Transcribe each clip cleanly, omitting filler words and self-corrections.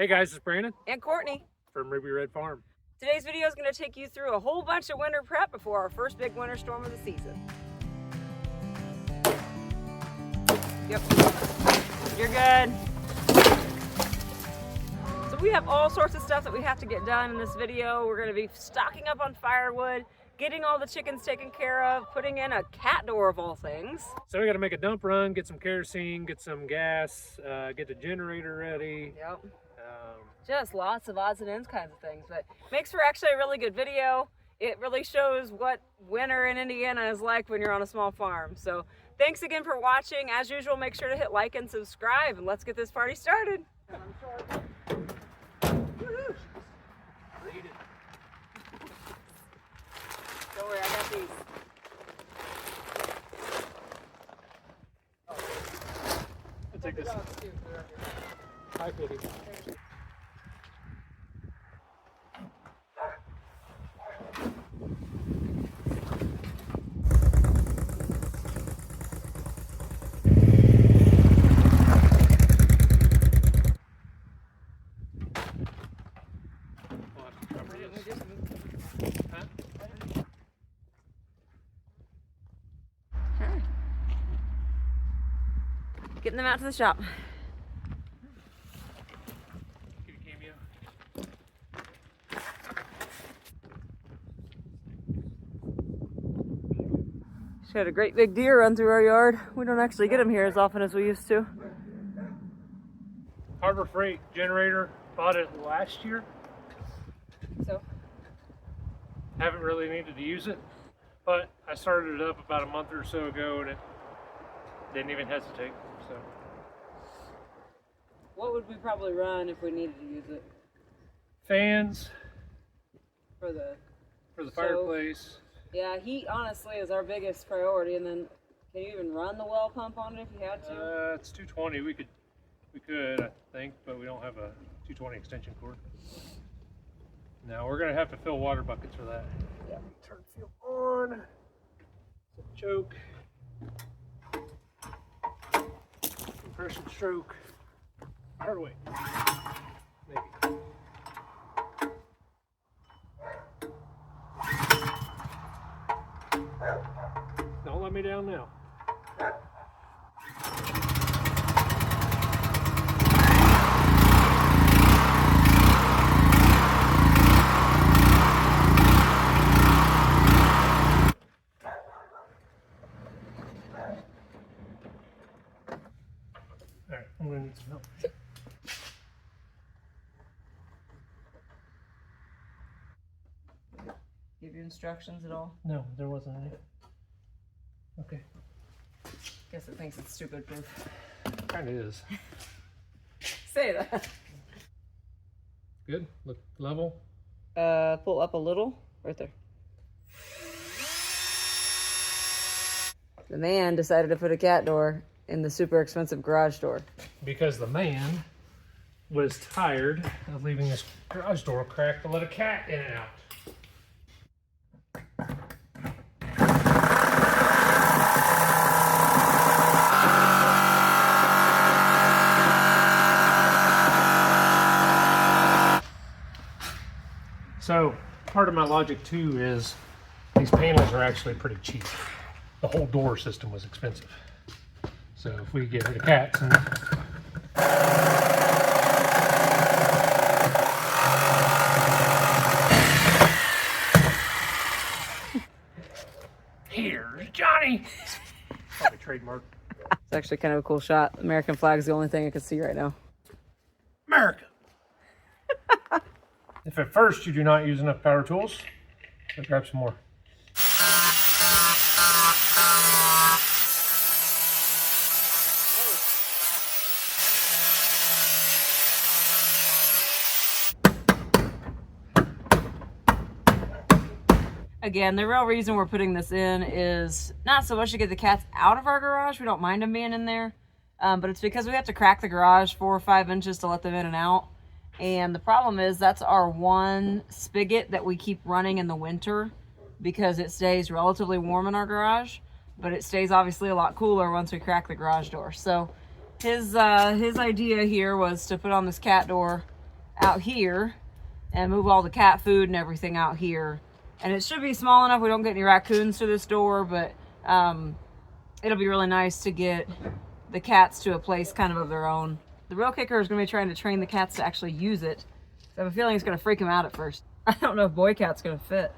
Hey guys, it's Brandon and Courtney from Ruby Red Farm. Today's video is going to take you through a whole bunch of winter prep before our first big winter storm of the season. Yep, you're good. So we have all sorts of stuff that we have to get done in this video. We're going to be stocking up on firewood, getting all the chickens taken care of, putting in a cat door of all things. So we got to make a dump run, get some kerosene, get some gas, get the generator ready. Yep. Just lots of odds and ends kinds of things, but makes for actually a really good video. It really shows what winter in Indiana is like when you're on a small farm. So thanks again for watching. As usual, make sure to hit like and subscribe, and let's get this party started. Don't worry, I got these. I'll take this. Hi, Kitty. Getting them out to the shop. She had a great big deer run through our yard. We don't actually get them here as often as we used to. Harbor Freight generator, bought it last year. So? Haven't really needed to use it, but I started it up about a month or so ago and it didn't even hesitate. So, what would we probably run if we needed to use it? Fans For the fireplace. Yeah, heat honestly is our biggest priority, and then can you even run the well pump on it if you had to? It's 220. We could, I think, but we don't have a 220 extension cord. Now we're gonna have to fill water buckets for that. Yeah. Turn fuel on. Choke. Compression stroke. Hard way. Maybe. Don't let me down now. Alright, I'm gonna need some help. Give you instructions at all? No, there wasn't any. Okay. Guess it thinks it's stupid proof. Kinda is. Say that. Good? Look level? Pull up a little. Right there. The man decided to put a cat door in the super expensive garage door. Because the man was tired of leaving this garage door cracked to let a cat in and out. So part of my logic too is these panels are actually pretty cheap. The whole door system was expensive. So if we get rid of cats and here's Johnny. Probably trademark. It's actually kind of a cool shot. American flag is the only thing I can see right now. America. If at first you do not use enough power tools, let's grab some more. Again, the real reason we're putting this in is not so much to get the cats out of our garage. We don't mind them being in there. But it's because we have to crack the garage 4 or 5 inches to let them in and out. And the problem is that's our one spigot that we keep running in the winter because it stays relatively warm in our garage, but it stays obviously a lot cooler once we crack the garage door. So his idea here was to put on this cat door out here and move all the cat food and everything out here. And it should be small enough we don't get any raccoons to this door, but it'll be really nice to get the cats to a place kind of their own. The real kicker is going to be trying to train the cats to actually use it. So I have a feeling it's going to freak them out at first. I don't know if Boy Cat's going to fit.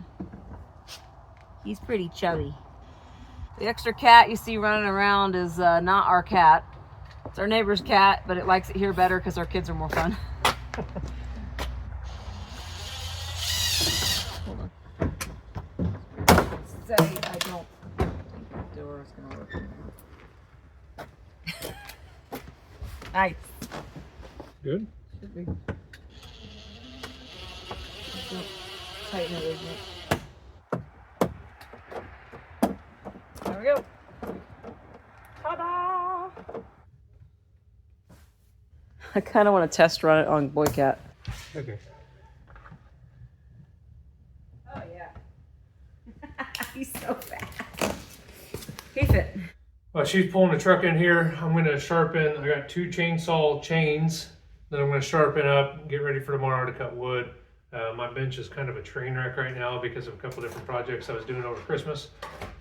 He's pretty chubby. The extra cat you see running around is not our cat. It's our neighbor's cat, but it likes it here better because our kids are more fun. Hold on. Say I don't think the door is going to work. Nice. Good. Should be. Tighten it, isn't it? There we go. Ta-da! I kind of want to test run it on Boy Cat. Okay. Oh yeah. He's so fast. He fit. Well, she's pulling the truck in here. I'm going to sharpen. I got 2 chainsaw chains that I'm going to sharpen up, get ready for tomorrow to cut wood. My bench is kind of a train wreck right now because of a couple different projects I was doing over Christmas.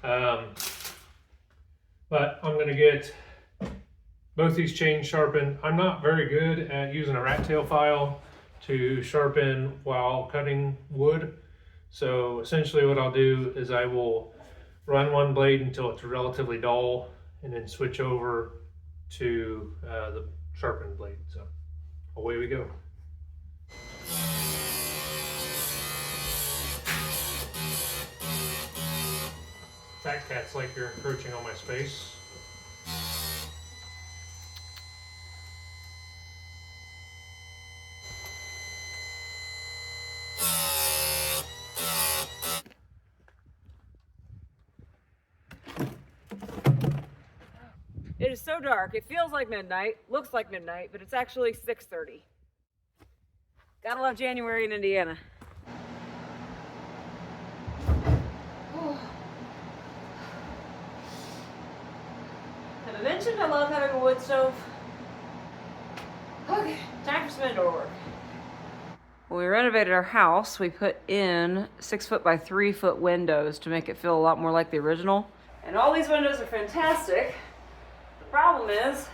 But I'm going to get both these chains sharpened. I'm not very good at using a rat tail file to sharpen while cutting wood. So essentially what I'll do is I will run one blade until it's relatively dull and then switch over to the sharpened blade. So away we go. Fat cat's like you're encroaching on my space. It is so dark. It feels like midnight, looks like midnight, but it's actually 6:30. Gotta love January in Indiana. Have I mentioned I love having a wood stove? Okay, time for some indoor work. When we renovated our house, we put in 6 foot by 3 foot windows to make it feel a lot more like the original. And all these windows are fantastic. The problem is,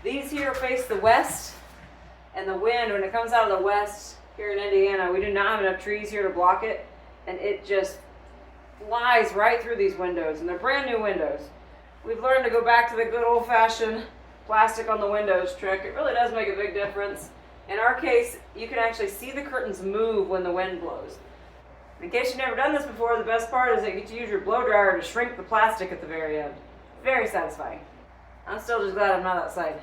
these here face the west, and the wind, when it comes out of the west here in Indiana, we do not have enough trees here to block it, and it just flies right through these windows, and they're brand new windows. We've learned to go back to the good old-fashioned plastic on the windows trick. It really does make a big difference. In our case, you can actually see the curtains move when the wind blows. In case you've never done this before, the best part is that you get to use your blow dryer to shrink the plastic at the very end. Very satisfying. I'm still just glad I'm not outside.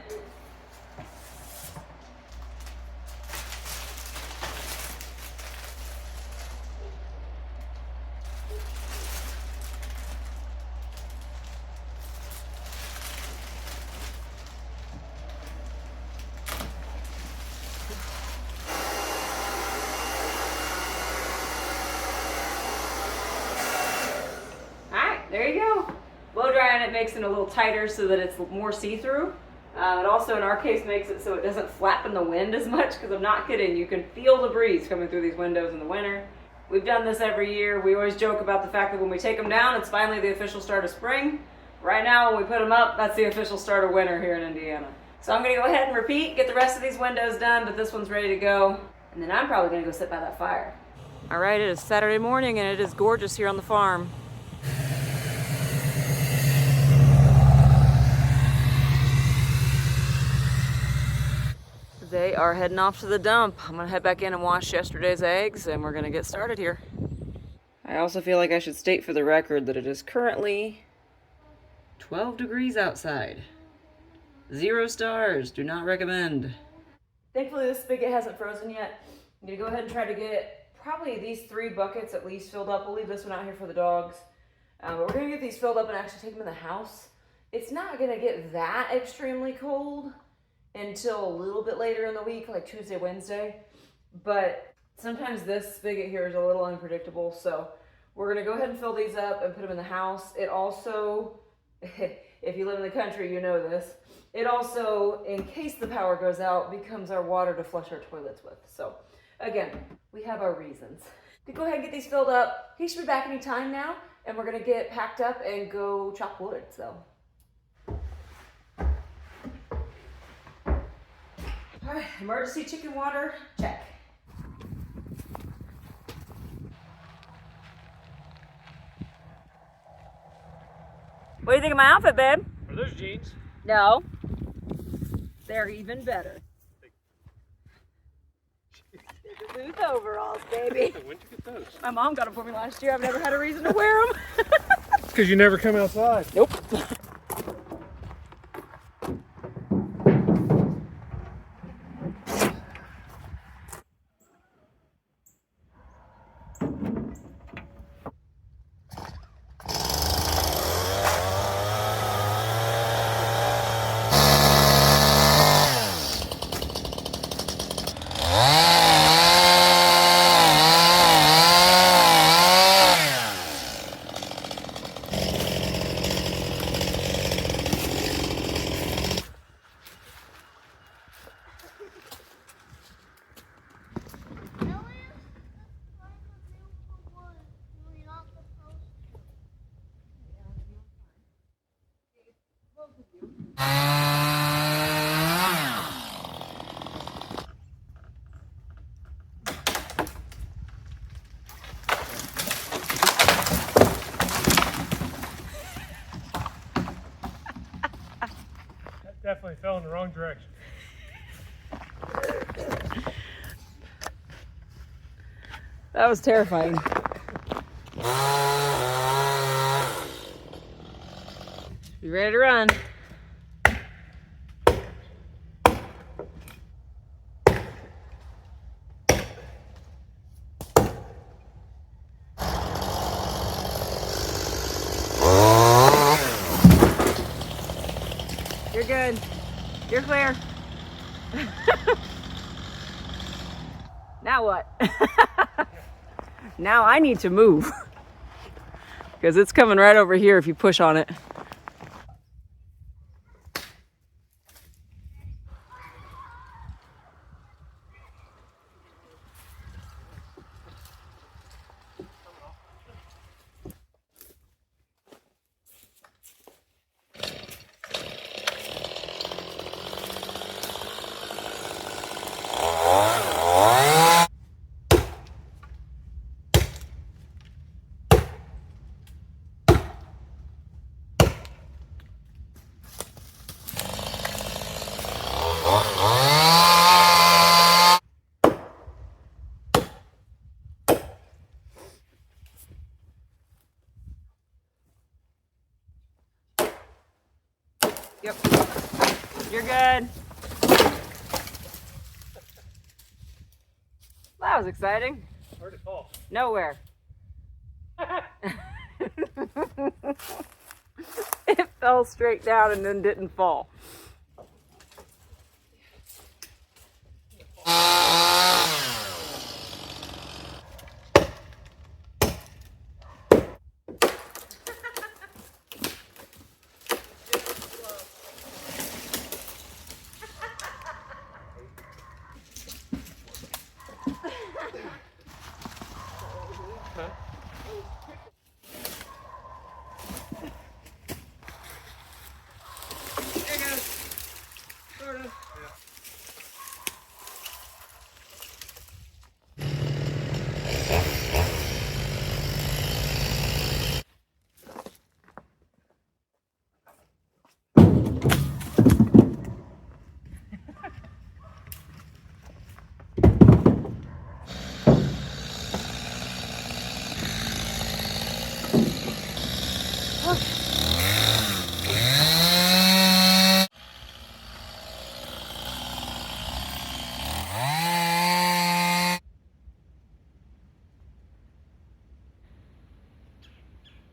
There you go. Blow drying it makes it a little tighter so that it's more see-through. It also, in our case, makes it so it doesn't flap in the wind as much, because I'm not kidding. You can feel the breeze coming through these windows in the winter. We've done this every year. We always joke about the fact that when we take them down, it's finally the official start of spring. Right now, when we put them up, that's the official start of winter here in Indiana. So I'm going to go ahead and repeat, get the rest of these windows done, but this one's ready to go. And then I'm probably going to go sit by that fire. All right, it is Saturday morning, and it is gorgeous here on the farm. They are heading off to the dump. I'm gonna head back in and wash yesterday's eggs, and we're gonna get started here. I also feel like I should state for the record that it is currently 12 degrees outside. 0 stars, do not recommend. Thankfully this spigot hasn't frozen yet. I'm gonna go ahead and try to get probably these 3 buckets at least filled up. We'll leave this one out here for the dogs. But we're gonna get these filled up and actually take them in the house. It's not gonna get that extremely cold until a little bit later in the week, like Tuesday, Wednesday. But sometimes this spigot here is a little unpredictable, so we're gonna go ahead and fill these up and put them in the house. It also, if you live in the country, you know this, it also, in case the power goes out, becomes our water to flush our toilets with. So again, we have our reasons. To go ahead and get these filled up. He should be back any time now, and we're gonna get packed up and go chop wood. So. All right, emergency chicken water, check. What do you think of my outfit, babe? Are those jeans? No. They're even better. Booth overalls, baby. When'd you get those? My mom got them for me last year. I've never had a reason to wear them. It's because you never come outside. Nope. Definitely fell in the wrong direction. That was terrifying. You ready to run? You're good. You're clear. Now what? Now I need to move. Because it's coming right over here if you push on it. Yep. You're good. That was exciting. Where'd it fall? Nowhere. It fell straight down and then didn't fall.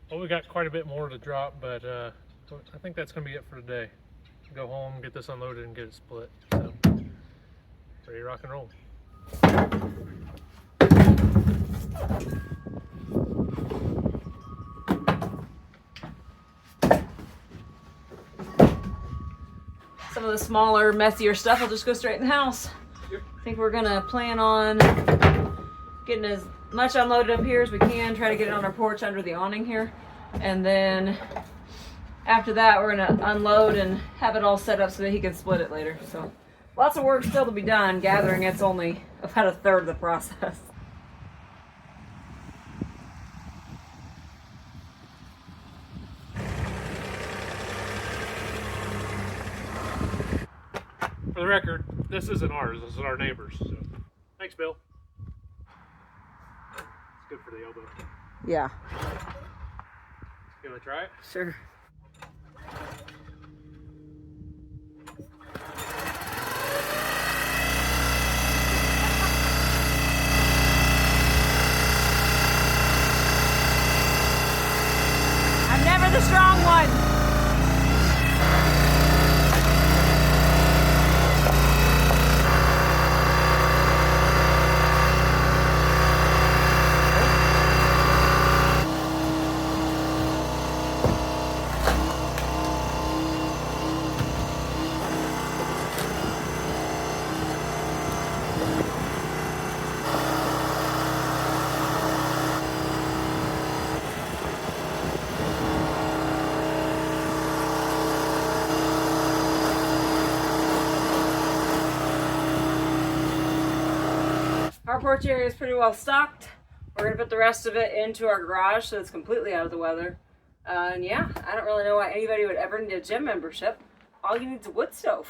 Well, we got quite a bit more to drop, but I think that's going to be it for today. Go home, get this unloaded, and get it split. So, ready to rock and roll. some of the smaller, messier stuff will just go straight in the house. Yep. I think we're gonna plan on getting as much unloaded up here as we can, try to get it on our porch under the awning here. And then after that, we're gonna unload and have it all set up so that he can split it later. So lots of work still to be done. Gathering it's only about a third of the process. For the record, this isn't ours. This is our neighbor's. So. Thanks, Bill. It's good for the elbow. Yeah. You want to try it? Sure. I'm never the strong one. Our porch area is pretty well stocked. We're going to put the rest of it into our garage so it's completely out of the weather. And yeah, I don't really know why anybody would ever need a gym membership. All you need is a wood stove.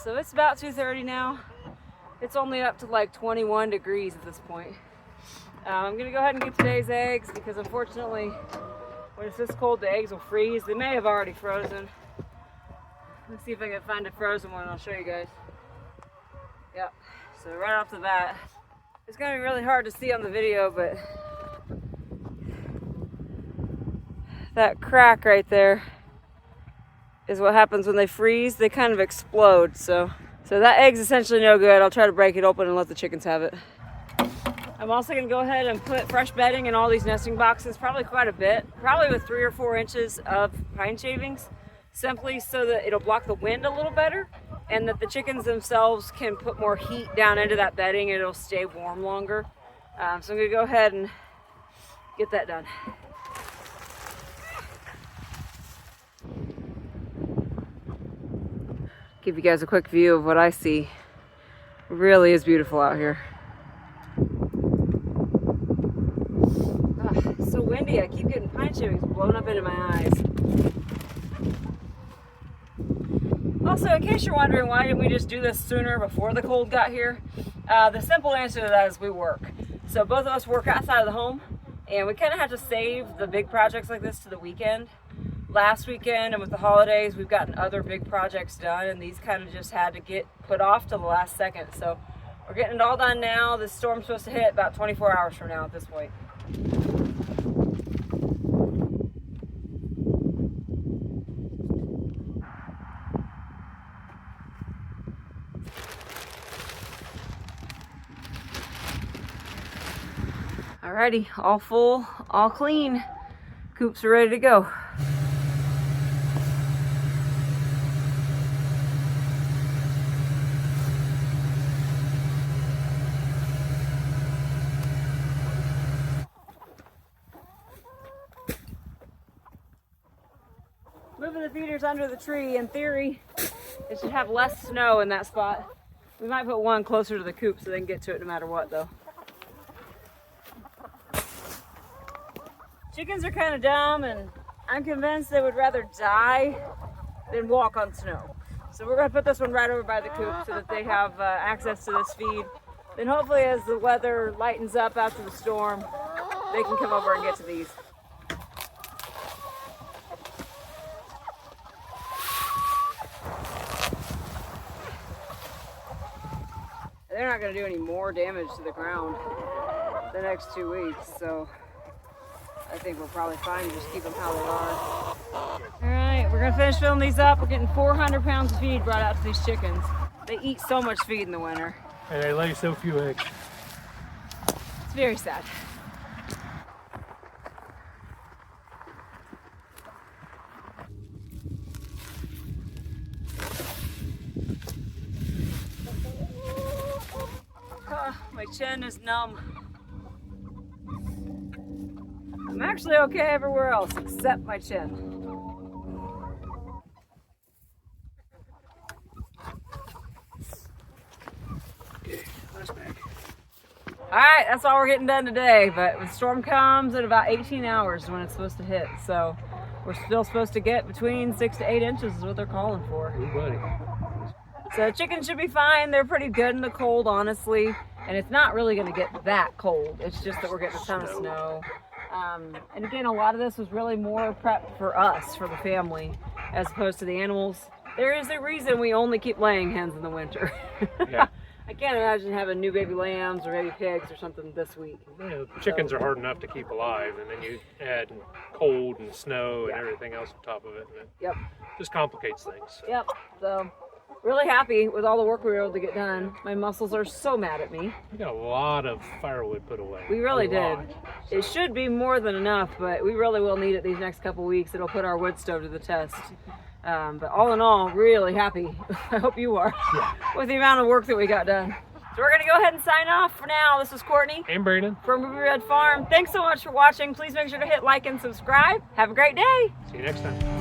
So it's about 2:30 now. It's only up to like 21 degrees at this point. I'm gonna go ahead and get today's eggs because unfortunately when it's this cold the eggs will freeze. They may have already frozen. Let's see if I can find a frozen one and I'll show you guys. Yep, so right off the bat, it's gonna be really hard to see on the video, but that crack right there is what happens when they freeze. They kind of explode, so that egg's essentially no good. I'll try to break it open and let the chickens have it. I'm also gonna go ahead and put fresh bedding in all these nesting boxes, probably quite a bit, probably with 3 or 4 inches of pine shavings, simply so that it'll block the wind a little better and that the chickens themselves can put more heat down into that bedding and it'll stay warm longer. So I'm gonna go ahead and get that done. Give you guys a quick view of what I see. It really is beautiful out here. It's so windy, I keep getting pine shavings blown up into my eyes. Also, in case you're wondering why didn't we just do this sooner before the cold got here, the simple answer to that is we work. So both of us work outside of the home and we kind of have to save the big projects like this to the weekend. Last weekend and with the holidays, we've gotten other big projects done and these kind of just had to get put off till the last second. So we're getting it all done now. This storm's supposed to hit about 24 hours from now at this point. Alrighty, all full, all clean. Coops are ready to go. Moving the feeders under the tree, in theory, it should have less snow in that spot. We might put one closer to the coop so they can get to it no matter what though. Chickens are kind of dumb and I'm convinced they would rather die than walk on snow. So we're gonna put this one right over by the coop so that they have access to this feed. Then hopefully as the weather lightens up after the storm, they can come over and get to these. They're not going to do any more damage to the ground the next 2 weeks, so I think we're probably fine to just keep them how they are. All right, we're gonna finish filling these up. We're getting 400 pounds of feed brought out to these chickens. They eat so much feed in the winter. And they lay so few eggs. It's very sad. My chin is numb. I'm actually okay everywhere else except my chin. Alright, that's all we're getting done today, but the storm comes in about 18 hours when it's supposed to hit, so we're still supposed to get between 6 to 8 inches is what they're calling for. Ooh, buddy. So chickens should be fine. They're pretty good in the cold, honestly, and it's not really going to get that cold. It's just that we're getting a ton of snow. And again, a lot of this was really more prep for us, for the family, as opposed to the animals. There is a reason we only keep laying hens in the winter. Yeah. I can't imagine having new baby lambs or baby pigs or something this week. Yeah, chickens are hard enough to keep alive, and then you add cold and snow and everything else on top of it, and it just complicates things. So. Yep. So really happy with all the work we were able to get done. My muscles are so mad at me. We got a lot of firewood put away. We really did. So. It should be more than enough, but we really will need it these next couple weeks. It'll put our wood stove to the test. But all in all, really happy. I hope you are, with the amount of work that we got done. So we're going to go ahead and sign off for now. This is Courtney And Brandon. from Ruby Red Farm. Thanks so much for watching. Please make sure to hit like and subscribe. Have a great day. See you next time.